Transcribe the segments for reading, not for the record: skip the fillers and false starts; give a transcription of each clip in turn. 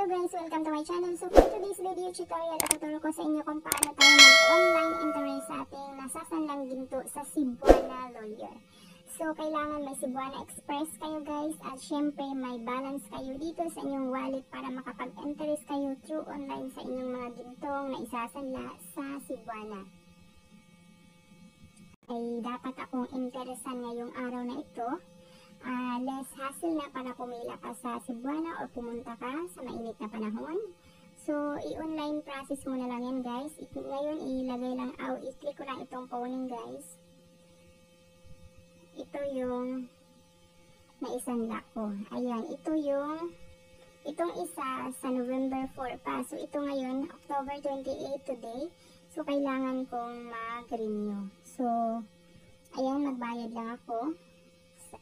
Hello guys! Welcome to my channel. So for today's video tutorial, ituturo ko sa inyo kung paano tayo mag-online interest sa ating nasasanlang ginto sa Cebuana Lawyer. So kailangan may Cebuana Express kayo guys at syempre may balance kayo dito sa inyong wallet para makapag-interest kayo through online sa inyong mga gintong na isasanla sa Cebuana. Ay dapat akong interesan ngayong araw na ito. Less hassle na para pumila ka sa Cebuana o pumunta ka sa mainit na panahon. So, i-online process mo na lang yan guys. Ngayon, ilagay lang, i-click ko lang itong phoning guys. Ito yung naisanla ko. Ayan, ito yung, itong isa sa November 4 pa. So, ito ngayon, October 28 today. So, kailangan kong mag-renew. So, ayan, magbayad lang ako.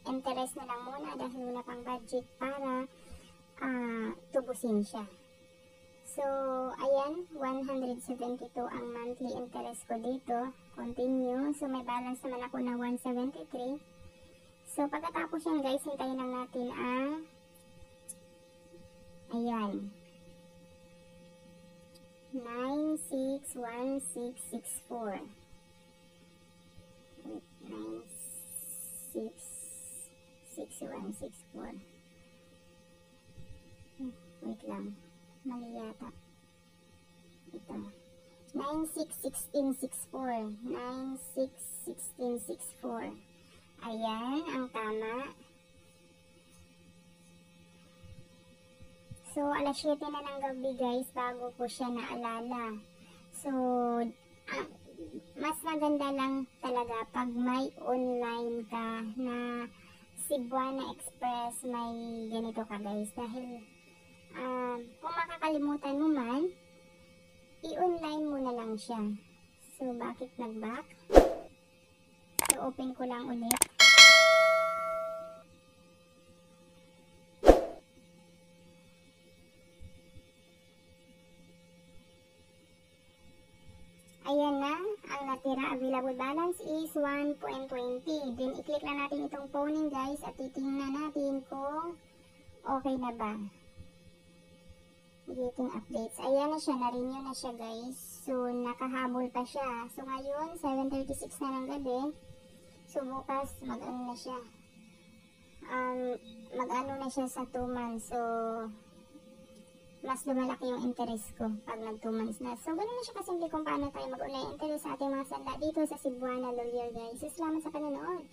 Interest na lang muna dahil wala pang budget para tubusin siya. So, ayan, 172 ang monthly interest ko dito. Continue. So, may balance naman ako na 173. So, pagkatapos yan guys, hintayin lang natin ang ayan 961664 6164. Wait lang. Mali yata. Ito. 961664. 961664. Ayan, ang tama. So, alas 7 na ng gabi guys, bago ko siya naalala. So, mas maganda lang talaga pag may online ka na Cebuana Express, may ganito ka guys. Dahil kung makakalimutan mo man, i-online mo na lang siya. So, bakit nag-back? So, open ko lang ulit. Ayan na, ang natira available balance is 1.20. Then, i-click lang natin itong phoning guys at titingnan natin kung okay na ba. Getting updates. Ayan na siya, na-renew na siya guys. So, nakahabol pa siya. So, ngayon, 7:36 na ng gabi. So, bukas, mag-ano na siya. Mag-ano na siya sa 2 months. So, mas lumalaki yung interest ko pag nag 2 months na. So, ganun na siya kasimple kung paano tayo mag-online interest sa ating mga sanda dito sa Cebuana Lawyer guys. So, salamat sa panonood.